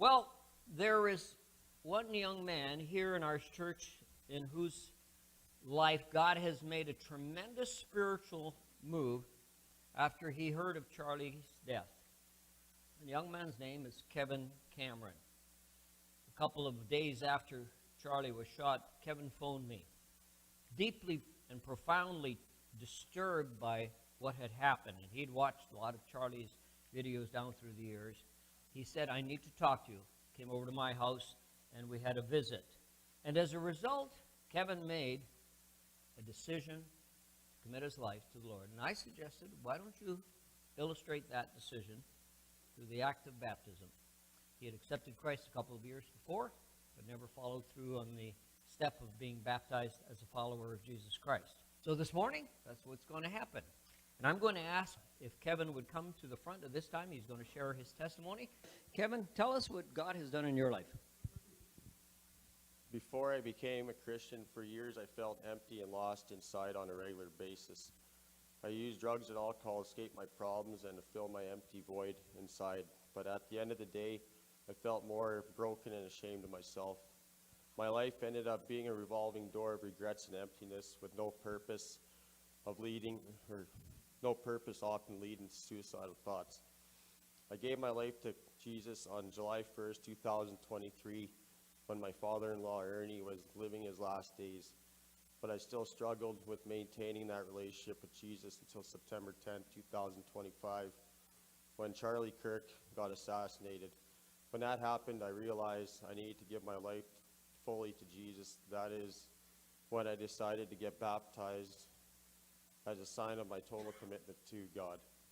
Well, there is one young man here in our church in whose life God has made a tremendous spiritual move after he heard of Charlie's death. The young man's name is Kevin Cameron. A couple of days after Charlie was shot, Kevin phoned me, deeply and profoundly disturbed by what had happened. And he'd watched a lot of Charlie's videos down through the years. He said, I need to talk to you. Came over to my house, and we had a visit. And as a result, Kevin made a decision to commit his life to the Lord. And I suggested, why don't you illustrate that decision through the act of baptism? He had accepted Christ a couple of years before, but never followed through on the step of being baptized as a follower of Jesus Christ. So this morning, that's what's going to happen. And I'm going to ask if Kevin would come to the front at this time. He's going to share his testimony. Kevin, tell us what God has done in your life. Before I became a Christian, for years I felt empty and lost inside on a regular basis. I used drugs and alcohol to escape my problems and to fill my empty void inside. But at the end of the day, I felt more broken and ashamed of myself. My life ended up being a revolving door of regrets and emptiness with no purpose often leading to suicidal thoughts. I gave my life to Jesus on July 1st, 2023, when my father-in-law Ernie was living his last days. But I still struggled with maintaining that relationship with Jesus until September 10th, 2025, when Charlie Kirk got assassinated. When that happened, I realized I needed to give my life fully to Jesus. That is when I decided to get baptized as a sign of my total commitment to God.